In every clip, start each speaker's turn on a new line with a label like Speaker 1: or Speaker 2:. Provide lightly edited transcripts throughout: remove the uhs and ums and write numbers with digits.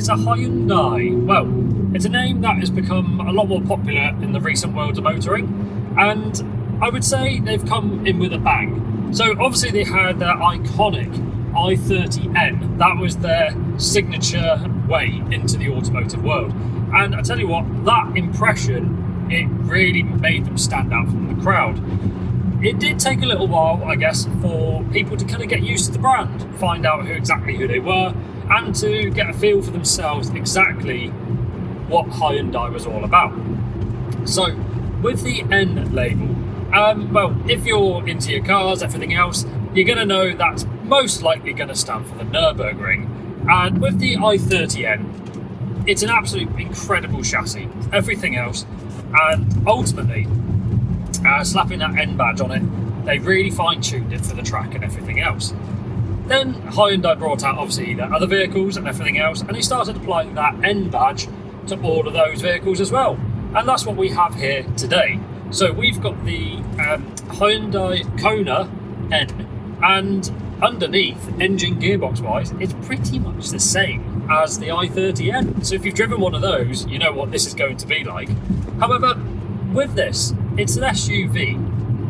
Speaker 1: it's a Hyundai. Well, it's a name that has become a lot more popular in the recent world of motoring, and I would say they've come in with a bang. So obviously they had their iconic i30N. That was their signature way into the automotive world. And I tell you what, that impression, it really made them stand out from the crowd. It did take a little while, I guess, for people to kind of get used to the brand, find out exactly who they were, and to get a feel for themselves exactly what Hyundai was all about. So, with the N label, well, if you're into your cars, everything else, you're going to know that's most likely going to stand for the Nürburgring. And with the i30N, it's an absolute incredible chassis, everything else, and ultimately, slapping that N badge on it, they really fine-tuned it for the track and everything else. Then Hyundai brought out obviously their other vehicles and everything else, and they started applying that N badge to all of those vehicles as well. And that's what we have here today. So we've got the Hyundai Kona N, and underneath, engine gearbox wise, it's pretty much the same as the i30N. So if you've driven one of those, you know what this is going to be like. However, with this, it's an SUV,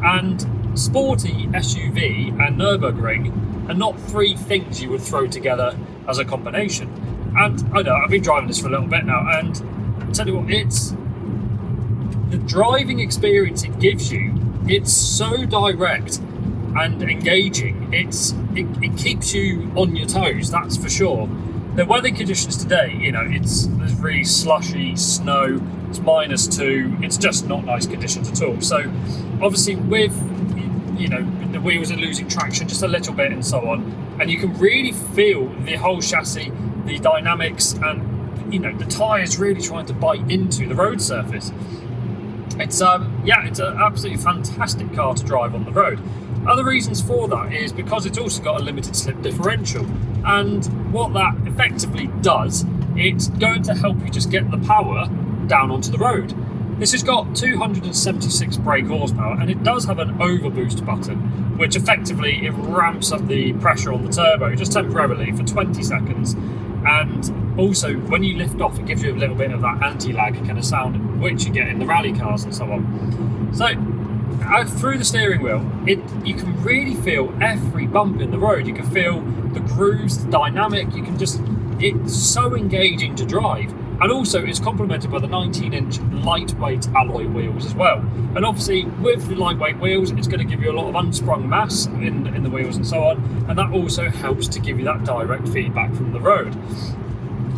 Speaker 1: and sporty SUV and Nürburgring are not three things you would throw together as a combination. And I know, I've been driving this for a little bit now, and I'll tell you what, it's the driving experience it gives you. It's so direct and engaging. It keeps you on your toes, that's for sure. The weather conditions today, there's really slushy snow. It's -2. It's just not nice conditions at all. So, obviously, with the wheels are losing traction just a little bit and so on, and you can really feel the whole chassis, the dynamics, and the tyres really trying to bite into the road surface. It's it's an absolutely fantastic car to drive on the road. Other reasons for that is because it's also got a limited slip differential, and what that effectively does, it's going to help you just get the power down onto the road. This has got 276 brake horsepower, and it does have an overboost button, which effectively it ramps up the pressure on the turbo just temporarily for 20 seconds. And also, when you lift off, it gives you a little bit of that anti-lag kind of sound, which you get in the rally cars and so on. So, through the steering wheel, you can really feel every bump in the road. You can feel the grooves, the dynamic. It's so engaging to drive. And also, it's complemented by the 19-inch lightweight alloy wheels as well. And obviously, with the lightweight wheels, it's going to give you a lot of unsprung mass in the wheels and so on. And that also helps to give you that direct feedback from the road.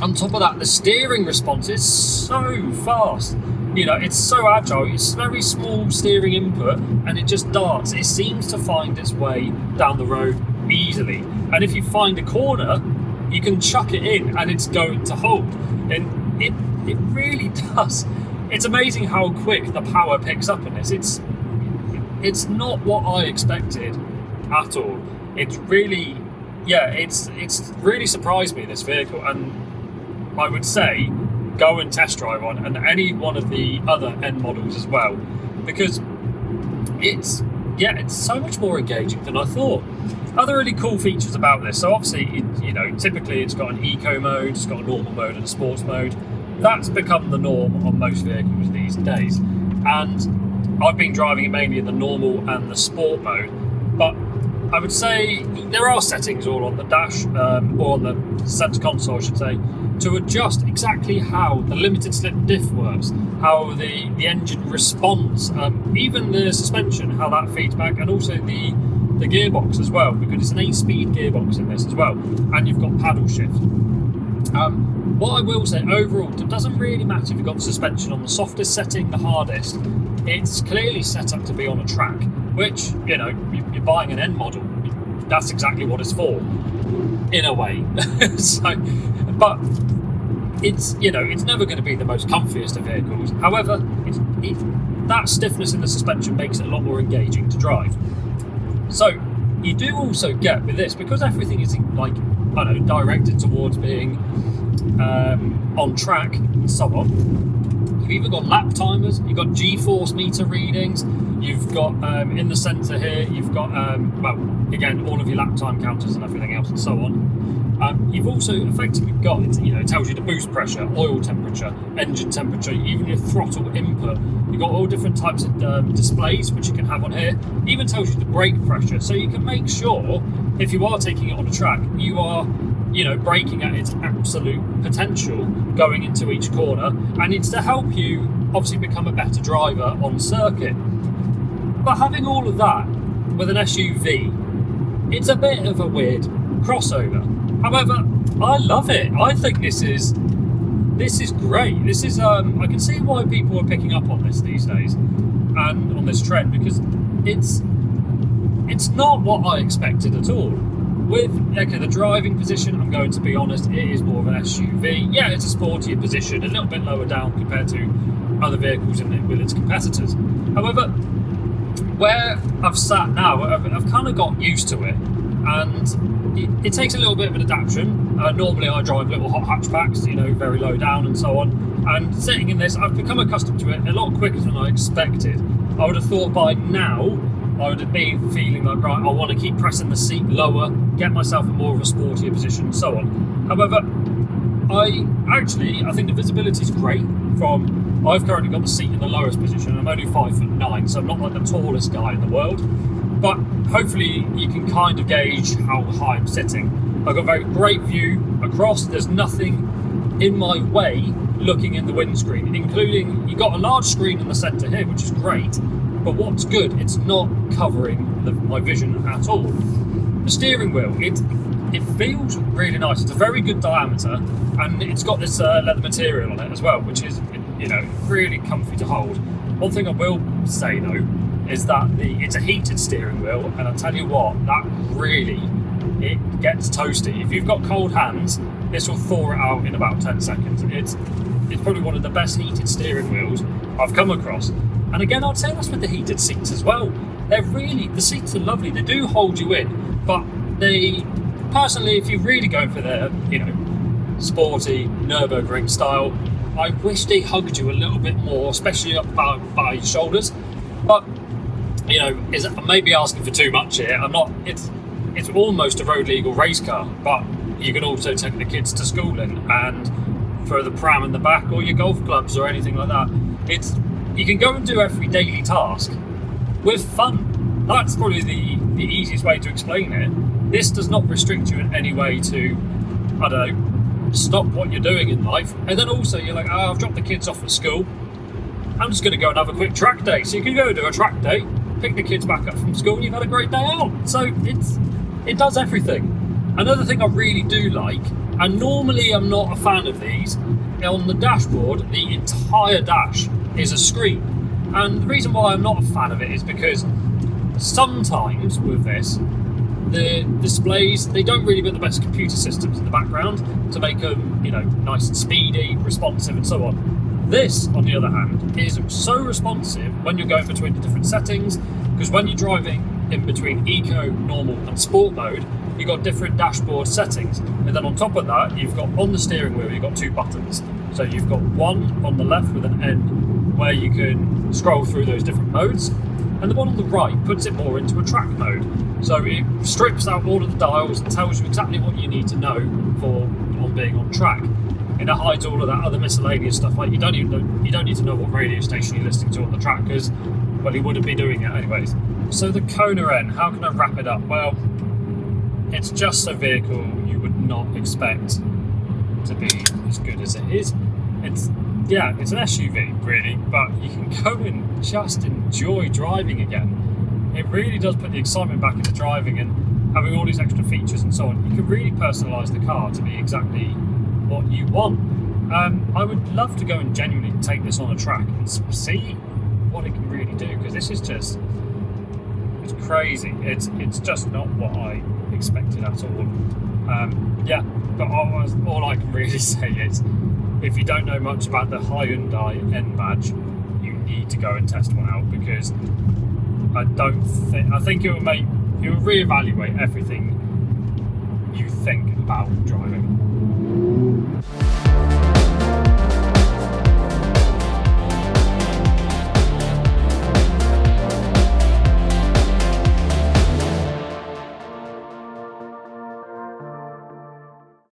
Speaker 1: On top of that, the steering response is so fast. It's so agile. It's very small steering input, and it just darts. It seems to find its way down the road easily. And if you find a corner, you can chuck it in, and it's going to hold. And it really does. It's amazing how quick the power picks up in this. It's not what I expected at all. It's really, it's really surprised me, this vehicle, and I would say go and test drive one, and any one of the other N models as well, because it's so much more engaging than I thought. Other really cool features about this, so obviously, typically it's got an eco mode, it's got a normal mode and a sports mode. That's become the norm on most vehicles these days, and I've been driving it mainly in the normal and the sport mode, but I would say there are settings all on the dash, or on the center console I should say, to adjust exactly how the limited slip diff works, how the engine responds, even the suspension, how that feeds back, and also the gearbox as well, because it's an 8-speed gearbox in this as well, and you've got paddle shift. What I will say overall, it doesn't really matter if you've got the suspension on the softest setting, the hardest. It's clearly set up to be on a track, which, you're buying an N model, that's exactly what it's for, in a way. But it's never going to be the most comfiest of vehicles. However, that stiffness in the suspension makes it a lot more engaging to drive. So you do also get with this, because everything is directed towards being on track and so on. You've either got lap timers, you've got G-force meter readings, you've got in the centre here, you've got again all of your lap time counters and everything else and so on. You've also effectively got, it tells you the boost pressure, oil temperature, engine temperature, even your throttle input. You've got all different types of displays which you can have on here. It even tells you the brake pressure, so you can make sure if you are taking it on a track, you are braking at its absolute potential going into each corner, and it's to help you obviously become a better driver on circuit. But having all of that with an SUV, it's a bit of a weird crossover. However, I love it. I think this is great. This is I can see why people are picking up on this these days and on this trend, because it's not what I expected at all. With the driving position, I'm going to be honest, it is more of an SUV. Yeah, it's a sportier position, a little bit lower down compared to other vehicles with its competitors. However, where I've sat now, I've kind of got used to it, and it takes a little bit of an adaptation. Normally I drive little hot hatchbacks, very low down and so on, and sitting in this, I've become accustomed to it a lot quicker than I expected. I would have thought by now I would have been feeling like, right, I want to keep pressing the seat lower, get myself in more of a sportier position and so on. However, I think the visibility is great. I've currently got the seat in the lowest position. I'm only 5'9", so I'm not like the tallest guy in the world. But hopefully you can kind of gauge how high I'm sitting. I've got a very great view across. There's nothing in my way looking in the windscreen, including you've got a large screen in the centre here, which is great. But what's good, it's not covering my vision at all. The steering wheel, it feels really nice. It's a very good diameter, and it's got this leather material on it as well, which is really comfy to hold. One thing I will say though is that it's a heated steering wheel, and I'll tell you what, that really, it gets toasty. If you've got cold hands, this will thaw it out in about 10 seconds. It's probably one of the best heated steering wheels I've come across. And again, I'd say that's with the heated seats as well. The seats are lovely. They do hold you in, but personally, if you're really going for the, sporty Nürburgring style, I wish they hugged you a little bit more, especially up by your shoulders. But, I may be asking for too much here. It's almost a road legal race car, but you can also take the kids to school in and throw the pram in the back, or your golf clubs or anything like that. You can go and do every daily task with fun. That's probably the easiest way to explain it. This does not restrict you in any way to, stop what you're doing in life. And then also you're like, I've dropped the kids off at school. I'm just going to go and have a quick track day. So you can go and do a track day, pick the kids back up from school, and you've had a great day out. So it does everything. Another thing I really do like, and normally I'm not a fan of these, on the dashboard, the entire dash is a screen. And the reason why I'm not a fan of it is because sometimes with this, the displays, they don't really get the best computer systems in the background to make them, nice and speedy, responsive and so on. This, on the other hand, is so responsive when you're going between the different settings, because when you're driving in between eco, normal and sport mode, you've got different dashboard settings. And then on top of that, you've got on the steering wheel, you've got two buttons. So you've got one on the left with an N where you can scroll through those different modes, and the one on the right puts it more into a track mode. So it strips out all of the dials and tells you exactly what you need to know on being on track. And it hides all of that other miscellaneous stuff, like you don't need to know what radio station you're listening to on the track, because, well, you wouldn't be doing it anyways. So the Kona N, how can I wrap it up? Well, it's just a vehicle you would not expect to be as good as it is. It's an SUV really, but you can go and just enjoy driving again. It really does put the excitement back into driving, and having all these extra features and so on. You can really personalise the car to be exactly what you want. I would love to go and genuinely take this on a track and see what it can really do, because this is just, it's crazy. It's just not what I expected at all. But all I can really say is, if you don't know much about the Hyundai N badge, you need to go and test one out, because I think it will reevaluate everything you think about driving.